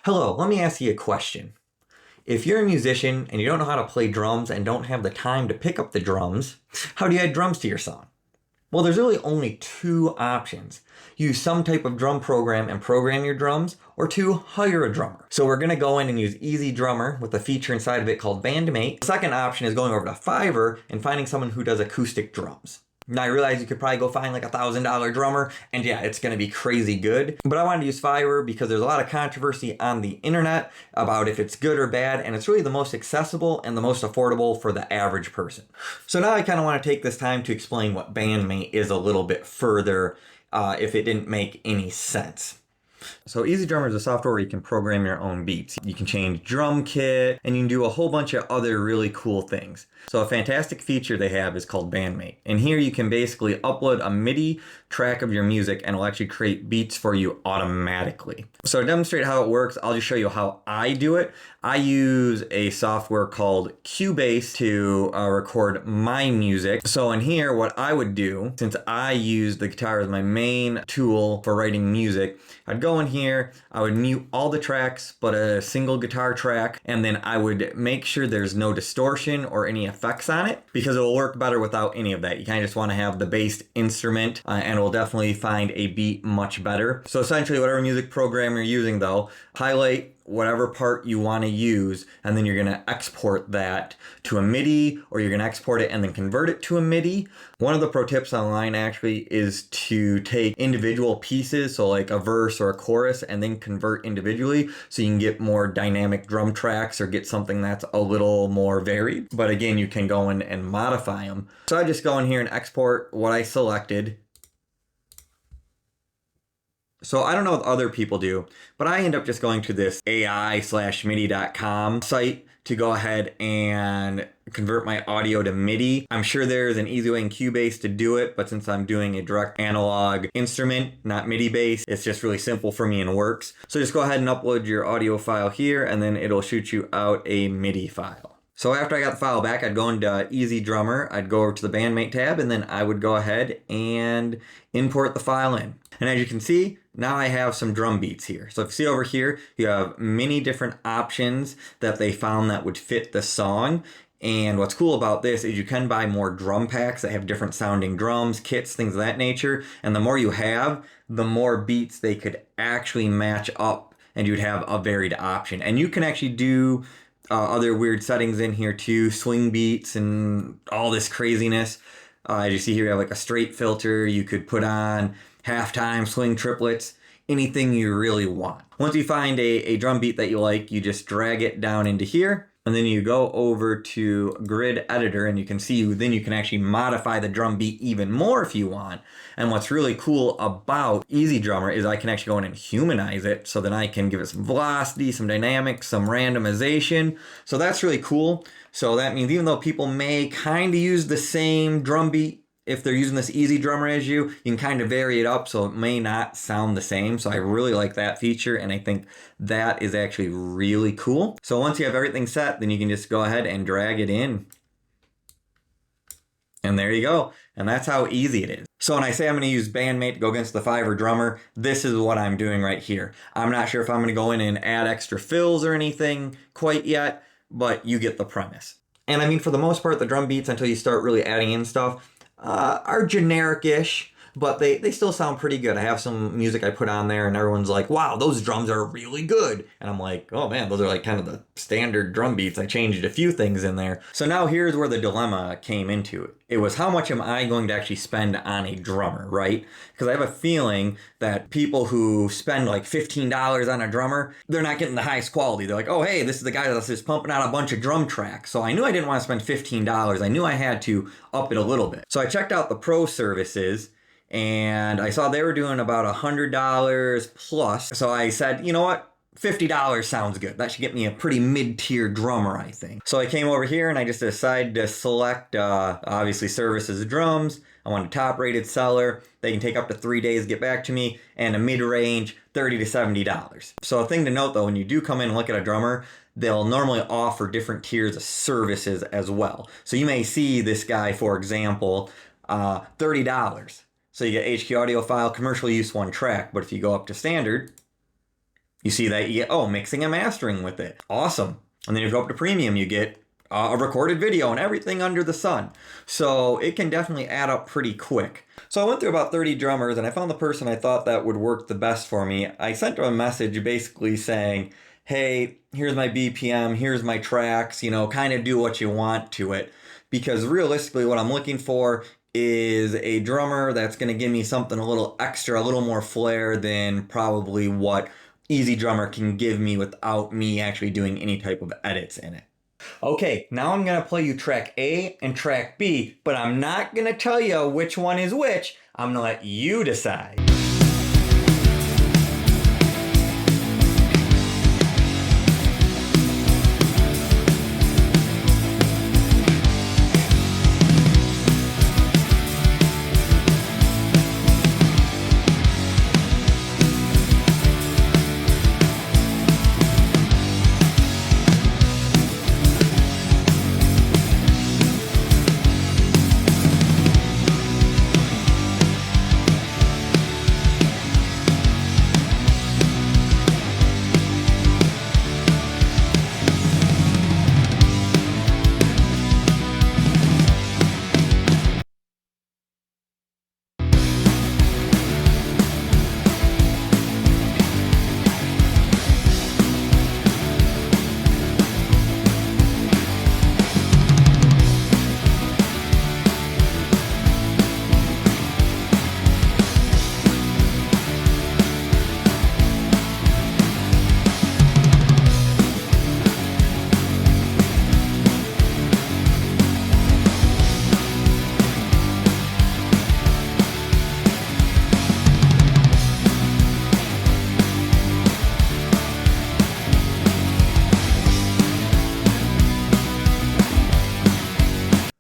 Hello, let me ask you a question. If you're a musician and you don't know how to play drums and don't have the time to pick up the drums, how do you add drums to your song? Well, there's really only two options. Use some type of drum program and program your drums, or two, hire a drummer. So we're gonna go in and use EZDrummer with a feature inside of it called Bandmate. The second option is going over to Fiverr and finding someone who does acoustic drums. Now I realize you could probably go find like a $1,000 drummer and yeah, it's gonna be crazy good. But I wanted to use Fiverr because there's a lot of controversy on the internet about if it's good or bad, and it's really the most accessible and the most affordable for the average person. So now I kind of want to take this time to explain what Bandmate is a little bit further if it didn't make any sense. So EZDrummer is a software where you can program your own beats. You can change drum kit, and you can do a whole bunch of other really cool things. So a fantastic feature they have is called Bandmate. And here you can basically upload a MIDI track of your music and it'll actually create beats for you automatically. So to demonstrate how it works, I'll just show you how I do it. I use a software called Cubase to record my music. So in here, what I would do, since I use the guitar as my main tool for writing music, I'd go in here, I would mute all the tracks but a single guitar track, and then I would make sure there's no distortion or any effects on it, because it'll work better without any of that. You kind of just want to have the bass instrument and it'll definitely find a beat much better. So essentially whatever music program you're using though, highlight whatever part you want to use, and then you're going to export that to a MIDI, or you're going to export it and then convert it to a MIDI. One of the pro tips online actually is to take individual pieces, so like a verse or a chorus, and then convert individually so you can get more dynamic drum tracks or get something that's a little more varied. But again, you can go in and modify them. So I just go in here and export what I selected. So I don't know what other people do, but I end up just going to this AI/MIDI.com site to go ahead and convert my audio to MIDI. I'm sure there's an easy way in Cubase to do it, but since I'm doing a direct analog instrument, not MIDI based, it's just really simple for me and works. So just go ahead and upload your audio file here, and then it'll shoot you out a MIDI file. So after I got the file back, I'd go into EZDrummer, I'd go over to the Bandmate tab, and then I would go ahead and import the file in. And as you can see, now I have some drum beats here. So if you see over here, you have many different options that they found that would fit the song. And what's cool about this is you can buy more drum packs that have different sounding drums, kits, things of that nature. And the more you have, the more beats they could actually match up, and you'd have a varied option. And you can actually do other weird settings in here too, swing beats and all this craziness. As you see here, you have like a straight filter. You could put on halftime, swing triplets, anything you really want. Once you find a drum beat that you like, you just drag it down into here, and then you go over to Grid Editor, and you can see then you can actually modify the drum beat even more if you want. And what's really cool about EZDrummer is I can actually go in and humanize it, so then I can give it some velocity, some dynamics, some randomization. So that's really cool. So that means even though people may kind of use the same drum beat, if they're using this EZDrummer as you can kind of vary it up so it may not sound the same. So I really like that feature, and I think that is actually really cool. So once you have everything set, then you can just go ahead and drag it in. And there you go. And that's how easy it is. So when I say I'm going to use Bandmate to go against the Fiverr Drummer, this is what I'm doing right here. I'm not sure if I'm going to go in and add extra fills or anything quite yet, but you get the premise. And I mean, for the most part, the drum beats, until you start really adding in stuff, are generic-ish, but they still sound pretty good. I have some music I put on there and everyone's like, wow, those drums are really good. And I'm like, oh man, those are like kind of the standard drum beats. I changed a few things in there. So now here's where the dilemma came into it. It was, how much am I going to actually spend on a drummer, right? Because I have a feeling that people who spend like $15 on a drummer, they're not getting the highest quality. They're like, oh, hey, this is the guy that's just pumping out a bunch of drum tracks. So I knew I didn't want to spend $15. I knew I had to up it a little bit. So I checked out the pro services, and I saw they were doing about $100 plus. So I said, you know what? $50 sounds good. That should get me a pretty mid-tier drummer, I think. So I came over here and I just decided to select, obviously, services drums. I want a top-rated seller. They can take up to 3 days to get back to me, and a mid-range, $30 to $70. So a thing to note, though, when you do come in and look at a drummer, they'll normally offer different tiers of services as well. So you may see this guy, for example, $30. So you get HQ audio file, commercial use, one track. But if you go up to standard, You see that you get, oh, mixing and mastering with it. Awesome. And then you go up to premium, you get a recorded video and everything under the sun. So it can definitely add up pretty quick. So I went through about 30 drummers and I found the person I thought that would work the best for me. I sent her a message basically saying, hey, here's my BPM, here's my tracks, you know, kind of do what you want to it. Because realistically what I'm looking for is a drummer that's going to give me something a little extra, a little more flair than probably what EZDrummer can give me without me actually doing any type of edits in it. Okay, now I'm going to play you track A and track B, but I'm not going to tell you which one is which. I'm going to let you decide.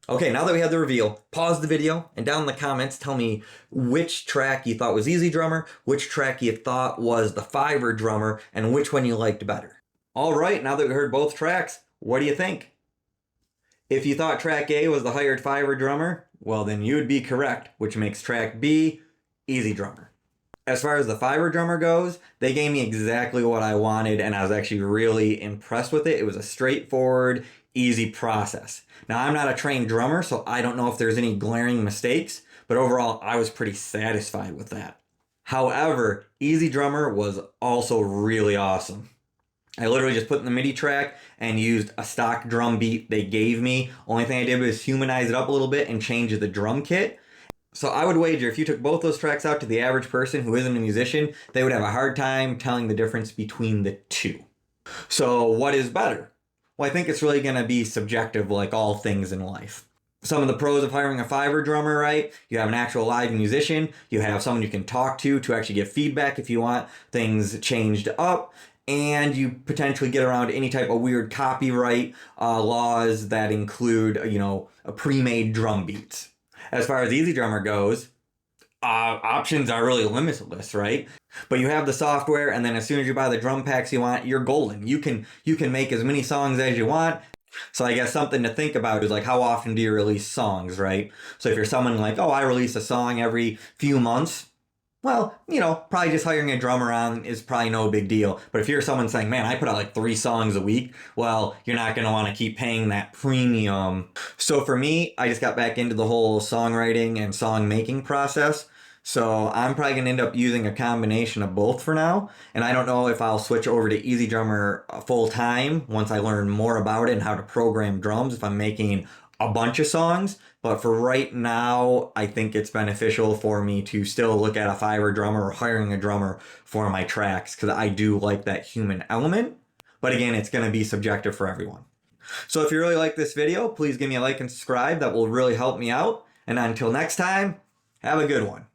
Okay, now that we have the reveal, pause the video and down in the comments tell me which track you thought was EZDrummer, which track you thought was the Fiverr Drummer, and which one you liked better. Alright, now that we heard both tracks, what do you think? If you thought track A was the hired Fiverr Drummer, well then you'd be correct, which makes track B EZDrummer. As far as the Fiverr Drummer goes, they gave me exactly what I wanted and I was actually really impressed with it. It was a straightforward, easy process. Now, I'm not a trained drummer, so I don't know if there's any glaring mistakes, but overall, I was pretty satisfied with that. However, EZDrummer was also really awesome. I literally just put in the MIDI track and used a stock drum beat they gave me. Only thing I did was humanize it up a little bit and change the drum kit. So I would wager if you took both those tracks out to the average person who isn't a musician, they would have a hard time telling the difference between the two. So what is better? Well, I think it's really going to be subjective like all things in life. Some of the pros of hiring a Fiverr drummer, right? You have an actual live musician. You have someone you can talk to actually get feedback if you want things changed up. And you potentially get around any type of weird copyright laws that include, a pre-made drum beats. As far as EZDrummer goes, options are really limitless, right? But you have the software, and then as soon as you buy the drum packs you want, you're golden. You can make as many songs as you want. So I guess something to think about is like, how often do you release songs, right? So if you're someone like, oh, I release a song every few months, well, probably just hiring a drummer on is probably no big deal. But if you're someone saying, man, I put out like 3 songs a week, well, you're not going to want to keep paying that premium. So for me, I just got back into the whole songwriting and song making process. So I'm probably going to end up using a combination of both for now. And I don't know if I'll switch over to EZDrummer full time once I learn more about it and how to program drums if I'm making a bunch of songs. But for right now, I think it's beneficial for me to still look at a Fiverr drummer or hiring a drummer for my tracks because I do like that human element. But again, it's going to be subjective for everyone. So if you really like this video, please give me a like and subscribe. That will really help me out. And until next time, have a good one.